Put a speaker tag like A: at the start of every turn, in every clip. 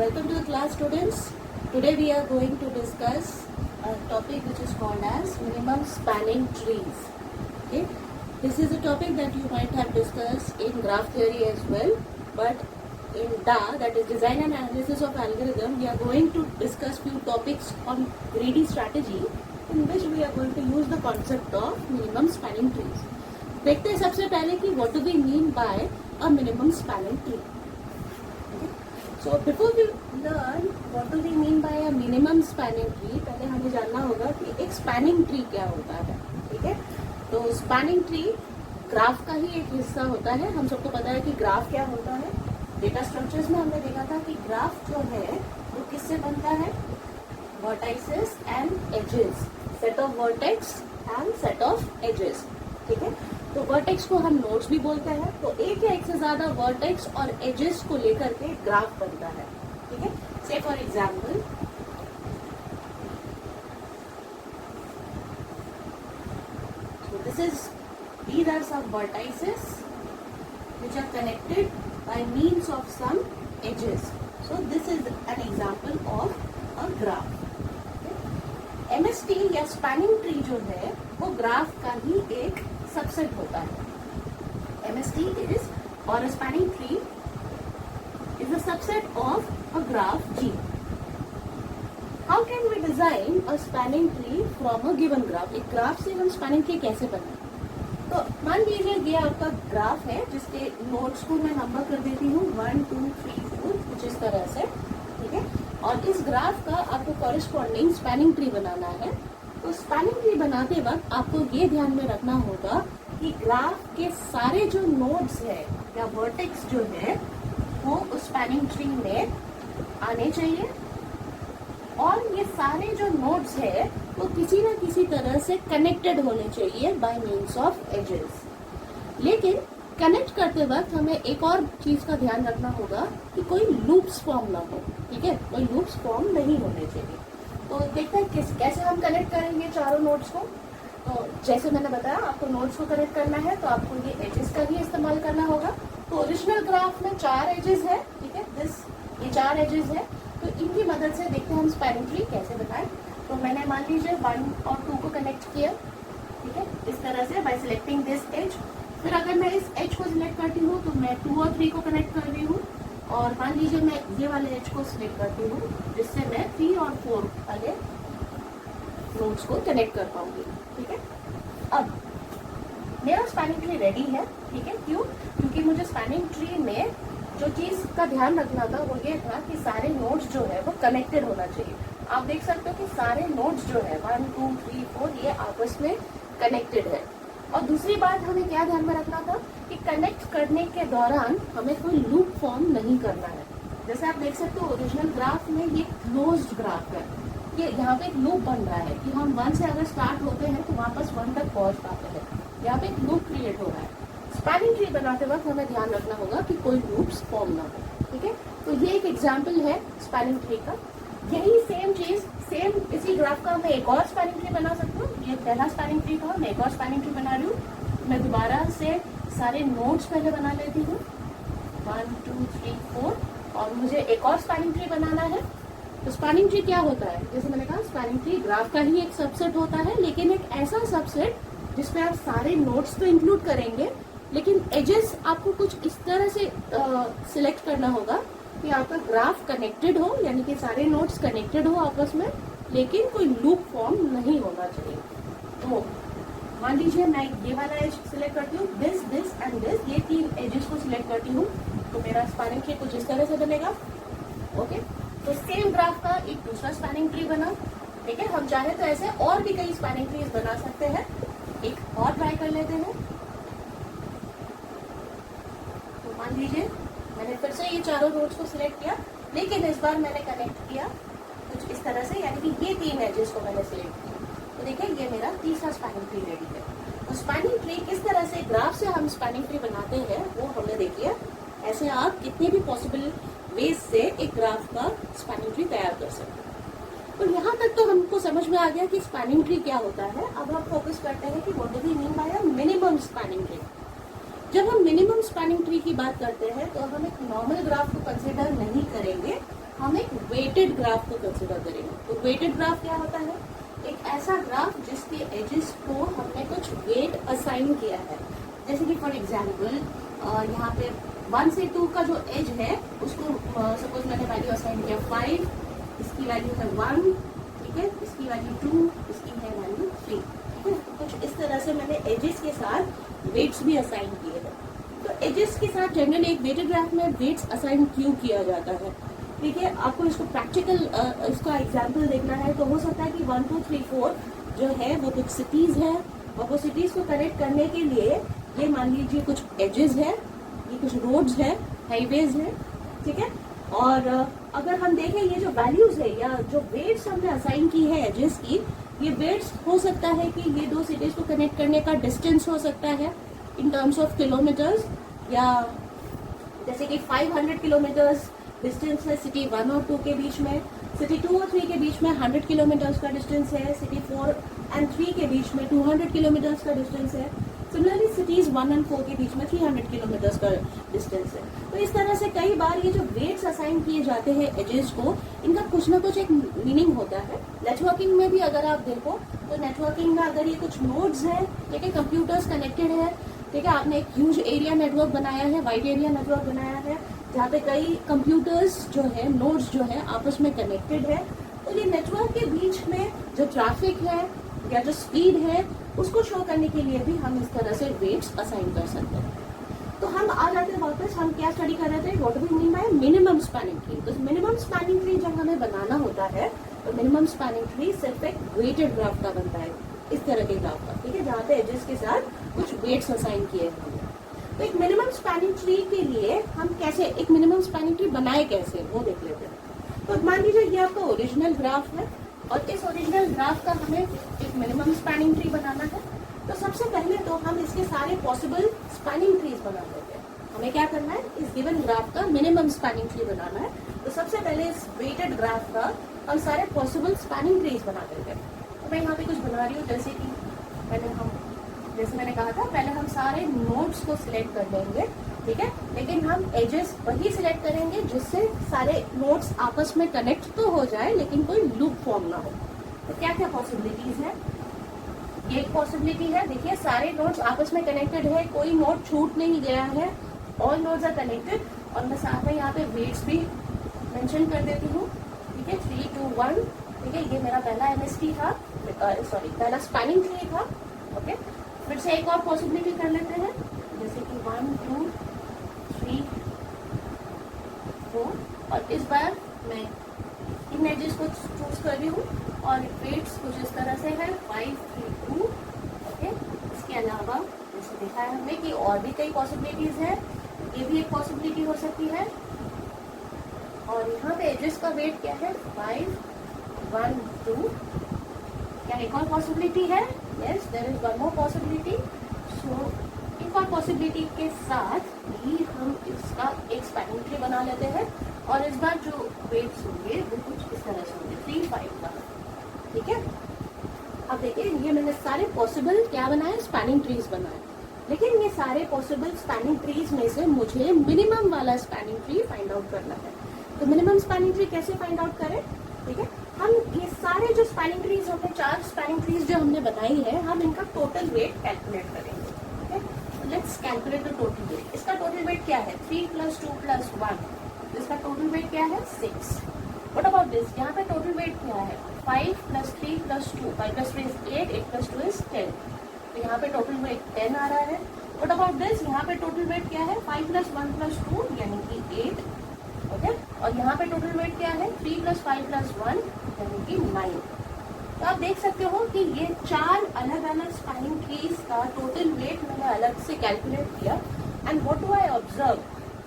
A: Welcome to the class, students. Today we are going to discuss a topic which is called as minimum spanning trees. Okay, this is a topic that you might have discussed in graph theory as well, but in DA, that is design and analysis of algorithm, we are going to discuss few topics on greedy strategy in which we are going to use the concept of minimum spanning trees. देखते हैं सबसे पहले कि what do we mean by a minimum spanning tree. So before we learn what do we mean by a minimum spanning tree, पहले हमें जानना होगा कि एक spanning tree क्या होता है. ठीक है, तो spanning tree ग्राफ का ही एक हिस्सा होता है. हम सबको पता है कि ग्राफ क्या होता है. डेटा स्ट्रक्चर्स में हमने देखा था कि ग्राफ जो है वो किससे बनता है, vertices and edges, set of vertex and set of edges. ठीक है, तो वर्टेक्स को हम नोड्स भी बोलते हैं. तो एक या एक से ज्यादा वर्टेक्स और एजेस को लेकर के ग्राफ बनता है. ठीक है, से for example these are some vertices which are connected by means of some edges. So this is an example of a graph. MST या स्पैनिंग ट्री जो है वो ग्राफ का ही एक सबसेट होता है. MST is or a spanning tree is a subset of a graph G. How can we design a spanning tree from a given graph? एक graph से हम स्पैनिंग ट्री कैसे बनाएं? तो मान लीजिए ये आपका ग्राफ है जिसके नोड्स को मैं नंबर कर देती हूँ 1 2 3 4 कुछ इस तरह से. ठीक है, और इस ग्राफ का आपको कॉरेस्पॉन्डिंग स्पैनिंग ट्री बनाना है. तो स्पैनिंग ट्री बनाते वक्त आपको ये ध्यान में रखना होगा कि ग्राफ के सारे जो नोड्स है या वर्टेक्स जो है वो उस स्पैनिंग ट्री में आने चाहिए, और ये सारे जो नोड्स है वो किसी न किसी तरह से कनेक्टेड होने चाहिए बाय मीन्स ऑफ एजेस. लेकिन कनेक्ट करते वक्त हमें एक और चीज का ध्यान रखना होगा कि कोई लूप्स फॉर्म ना हो. ठीक है, कोई लूप्स फॉर्म नहीं होने चाहिए. तो देखते हैं कैसे हम कनेक्ट करेंगे चारों नोड्स को. तो जैसे मैंने बताया आपको नोड्स को कनेक्ट करना है तो आपको ये एजेस का ही इस्तेमाल करना होगा. तो ओरिजिनल ग्राफ में 4 एजेस है. ठीक है, ये 4 एजेस है. तो इनकी मदद से देखते हैं हम स्पैनिंग ट्री कैसे बनाएं. तो मैंने मान लीजिए 1 और 2 को कनेक्ट किया. ठीक है, इस तरह से बाय सिलेक्टिंग दिस एज. फिर अगर मैं इस एज को सिलेक्ट करती हूँ तो मैं 2 और 3 को कनेक्ट कर रही हूँ, और मान लीजिए मैं ये वाले एज को सिलेक्ट करती हूँ जिससे मैं 3 और 4 वाले नोड्स को कनेक्ट कर पाऊंगी. ठीक है, अब मेरा स्पैनिंग ट्री रेडी है. ठीक है, क्यों? क्योंकि मुझे स्पैनिंग ट्री में जो चीज का ध्यान रखना था वो ये था कि सारे नोड्स जो है वो कनेक्टेड होना चाहिए. आप देख सकते हो कि सारे नोड्स जो है 1 2 3 4 ये आपस में कनेक्टेड है. और दूसरी बात हमें क्या ध्यान में रखना था कि कनेक्ट करने के दौरान हमें कोई लूप फॉर्म नहीं करना है. जैसे आप देख सकते हो ओरिजिनल ग्राफ में ये क्लोज्ड ग्राफ है. ये यहाँ पे एक लूप बन रहा है कि हम 1 से अगर स्टार्ट होते हैं तो वापस 1 तक पहुंच पाते हैं. यहाँ पे एक लूप क्रिएट हो रहा है. स्पैनिंग ट्री बनाते वक्त हमें ध्यान रखना होगा कि कोई लूप्स फॉर्म ना हो. ठीक है, तो ये एक एग्जाम्पल है स्पैनिंग ट्री का. यही सेम चीज सेम इसी ग्राफ का मैं एक और स्पैनिंग ट्री बना सकता हूँ. ये पहला स्पैनिंग ट्री था, मैं एक और स्पैनिंग ट्री बना रही हूँ. मैं दोबारा से सारे नोड्स पहले बना लेती हूँ 1 2 3 4, और मुझे एक और स्पैनिंग ट्री बनाना है. तो स्पैनिंग ट्री क्या होता है, जैसे मैंने कहा स्पैनिंग ट्री ग्राफ का ही एक सबसेट होता है, लेकिन एक ऐसा सबसेट जिसमें आप सारे नोड्स तो इंक्लूड करेंगे लेकिन एजेस आपको कुछ इस तरह से सिलेक्ट करना होगा कि आपका ग्राफ कनेक्टेड हो, यानी कि सारे नोड्स कनेक्टेड हो आपस में, लेकिन कोई लूप फॉर्म नहीं होना चाहिए. तो मान लीजिए मैं ये वाला एज सिलेक्ट करती हूँ, दिस दिस एंड दिस, ये 3 एजेस को सिलेक्ट करती हूँ, तो मेरा स्पैनिंग ट्री कुछ इस तरह से बनेगा. ओके, तो सेम ग्राफ का एक दूसरा स्पैनिंग ट्री बना. ठीक है, हम चाहे तो ऐसे और भी कई स्पैनिंग ट्रीज बना सकते हैं. एक और ट्राई कर लेते हैं. तो मान लीजिए मैंने फिर से ये चारों नोड्स को सिलेक्ट किया, लेकिन इस बार मैंने कनेक्ट किया कुछ इस तरह से, यानी कि ये 3 एजेस को मैंने सिलेक्ट किया. तो देखिए ये मेरा तीसरा स्पैनिंग ट्री रेडी है. तो स्पैनिंग ट्री किस तरह से ग्राफ से हम स्पैनिंग ट्री बनाते हैं वो हमने देखिए. ऐसे आप कितने भी पॉसिबल वेज से एक ग्राफ का स्पैनिंग ट्री तैयार कर सकते हैं. तो यहाँ तक तो हमको समझ में आ गया कि स्पैनिंग ट्री क्या होता है. अब हम फोकस करते हैं कि what do we mean by a minimum spanning tree. जब हम मिनिमम स्पैनिंग ट्री की बात करते हैं तो हम एक नॉर्मल ग्राफ को कंसिडर नहीं करेंगे, हम एक वेटेड ग्राफ को कंसिडर करेंगे। तो वेटेड ग्राफ क्या होता है? एक ऐसा ग्राफ जिसके एजेस को हमने कुछ वेट असाइन किया है। जैसे कि फॉर एग्जाम्पल यहाँ पे 1 से 2 का जो एज है उसको सपोज मैंने वैल्यू असाइन किया 5, इसकी वैल्यू है 1, ठीक है, इसकी वैल्यू 2, इसकी है वैल्यू 3, ठीक है। कुछ इस तरह से मैंने एजेस के साथ वेट्स भी असाइन किए हैं। तो एजेस के साथ जनरली एक वेटेड ग्राफ में वेट्स असाइन क्यों किया जाता है? ठीक है, आपको इसको प्रैक्टिकल इसका एग्जाम्पल देखना है तो हो सकता है कि 1, 2, 3, 4 जो है वो कुछ सिटीज है और वो सिटीज को कनेक्ट करने के लिए ये मान लीजिए कुछ एजेस है, ये कुछ रोड्स है, हाईवेज है, ठीक है। और अगर हम देखें ये जो वैल्यूज है या जो वेट्स हमने असाइन की है एजेस की, ये वेट्स हो सकता है कि ये दो सिटीज को कनेक्ट करने का डिस्टेंस हो सकता है इन टर्म्स ऑफ किलोमीटर्स, या जैसे कि 500 किलोमीटर्स डिस्टेंस है सिटी 1 और 2 के बीच में, सिटी 2 और 3 के बीच में 100 किलोमीटर्स का डिस्टेंस है, सिटी 4 एंड 3 के बीच में 200 किलोमीटर्स का डिस्टेंस है। सिमिलरली सिटीज 1 एंड 4 के बीच में 300 किलोमीटर्स का डिस्टेंस है। तो इस तरह से कई बार ये जो वेट्स असाइन किए जाते हैं एजेस को, इनका कुछ ना कुछ एक मीनिंग होता है। नेटवर्किंग में भी अगर आप देखो तो नेटवर्किंग में अगर ये कुछ नोड्स हैं, ठीक है, कंप्यूटर्स कनेक्टेड है, ठीक है, आपने एक ह्यूज एरिया नेटवर्क बनाया है, वाइड एरिया नेटवर्क बनाया है जहाँ पे कई कंप्यूटर्स जो है, नोड्स जो है आपस में कनेक्टेड है, तो ये नेटवर्क के बीच में जो ट्रैफिक है या जो स्पीड है उसको शो करने के लिए भी हम इस तरह से वेट्स असाइन कर सकते हैं। तो हम आ जाते हैं वापस, हम क्या स्टडी कर रहे थे, what do we mean by minimum spanning tree. तो मिनिमम स्पैनिंग ट्री जब हमें बनाना होता है तो मिनिमम स्पैनिंग ट्री सिर्फ एक वेटेड ग्राफ का बनता है, इस तरह के ग्राफ का, ठीक है, जहाँ पे एजेस के साथ कुछ वेट्स असाइन किए हैं। तो एक मिनिमम स्पैनिंग ट्री के लिए हम कैसे एक मिनिमम स्पैनिंग ट्री बनाए कैसे, वो देख लेते हैं। तो मान लीजिए ये आपका ओरिजिनल ग्राफ है और इस ओरिजिनल ग्राफ का हमें एक मिनिमम स्पैनिंग ट्री बनाना है। तो सबसे पहले तो हम इसके सारे पॉसिबल स्पैनिंग ट्रीज बना लेते हैं। हमें क्या करना है, इस गिवन ग्राफ का मिनिमम स्पैनिंग ट्री बनाना है। तो सबसे पहले इस वेटेड ग्राफ का हम सारे पॉसिबल स्पैनिंग ट्रीज बना लेते हैं। तो मैं यहाँ पे कुछ बना रही हूँ, जैसे कि जैसे मैंने कहा था, पहले हम सारे नोड्स को सिलेक्ट कर लेंगे, ठीक है, लेकिन हम एजेस वही सिलेक्ट करेंगे जिससे सारे नोड्स आपस में कनेक्ट तो हो जाए लेकिन कोई लूप फॉर्म ना हो। तो क्या क्या पॉसिबिलिटीज है? ये एक पॉसिबिलिटी है, देखिए सारे नोड्स आपस में कनेक्टेड है, कोई नोड छूट नहीं गया है, ऑल नोड्स आर कनेक्टेड। और मैं साथ में यहाँ पे वेट्स भी मेंशन कर देती हूँ, ठीक है, 3, 2, 1, ठीक है, ये मेरा पहला एमएसटी था, पहला स्पैनिंग ट्री था। ओके, फिर से एक और पॉसिबिलिटी कर लेते हैं, जैसे कि 1, 2, 3, 4, और इस बार मैं इन एजेस को चूज कर रही हूँ और वेट्स कुछ इस तरह से है 5, 3, 2। ओके, इसके अलावा जैसे देखा है हमने कि और भी कई पॉसिबिलिटीज है, ये भी एक पॉसिबिलिटी हो सकती है। और यहाँ पे एजेस का वेट क्या है, 5, 1, 2। क्या एक और पॉसिबिलिटी है? Yes, there is one more possibility. So एक और पॉसिबिलिटी के साथ ही हम इसका एक स्पैनिंग ट्री बना लेते हैं और इस बार जो वेट्स होंगे वो कुछ इस तरह से होंगे, 3, 5 का, ठीक है। अब देखिए ये मैंने सारे पॉसिबल क्या बनाए, स्पैनिंग ट्रीज बनाए, लेकिन ये सारे पॉसिबल स्पैनिंग ट्रीज में से मुझे मिनिमम वाला स्पैनिंग ट्री फाइंड आउट करना है। तो मिनिमम स्पैनिंग ट्री कैसे फाइंड आउट करें, ठीक है, हम ये सारे जो स्पैनिंग ट्रीज हमने 4 स्पैनिंग ट्रीज जो हमने बनाई है, हम इनका टोटल वेट कैलकुलेट करेंगे। ठीक है, let's calculate the total weight. इसका टोटल वेट क्या है, 3 + 2 + 1, इसका टोटल वेट क्या है, 6। व्हाट अबाउट दिस, यहाँ पे टोटल वेट क्या है, 5 + 3 + 2, 5 + 3 is 8, 8 + 2 is 10, तो यहाँ पे टोटल वेट 10 आ रहा है। व्हाट अबाउट दिस, यहाँ पे टोटल वेट क्या है, 5 + 1 + 2 यानी कि 8, ओके, और यहाँ पे टोटल वेट क्या है, 3 + 5 + 1 यानी कि 9। तो आप देख सकते हो कि ये 4 अलग अलग स्पैनिंग ट्रीज का टोटल वेट मैंने अलग से कैलकुलेट किया। And what do I observe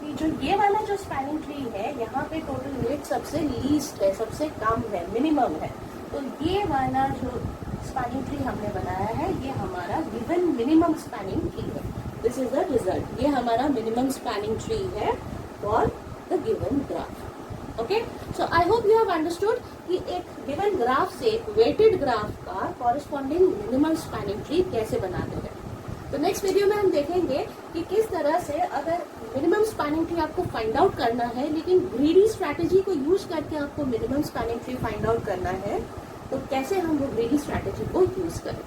A: कि जो ये वाला जो स्पैनिंग ट्री है, यहाँ पे टोटल वेट सबसे लीस्ट है, सबसे कम है, मिनिमम है। तो ये वाला जो स्पैनिंग ट्री हमने बनाया है, ये हमारा गिवन मिनिमम स्पैनिंग ट्री है। दिस इज द रिजल्ट, ये हमारा मिनिमम स्पैनिंग ट्री है for the given graph. Okay, so I hope you have understood कि एक गिवन ग्राफ से एक वेटेड ग्राफ का कॉरेस्पॉन्डिंग मिनिमम स्पैनिंग ट्री कैसे बनाते हैं। तो नेक्स्ट वीडियो में हम देखेंगे कि किस तरह से अगर मिनिमम स्पैनिंग ट्री आपको फाइंड आउट करना है, लेकिन ग्रीडी स्ट्रैटेजी को यूज करके आपको minimum spanning tree find out करना है, तो कैसे हम वो ग्रीडी स्ट्रैटेजी को यूज करें।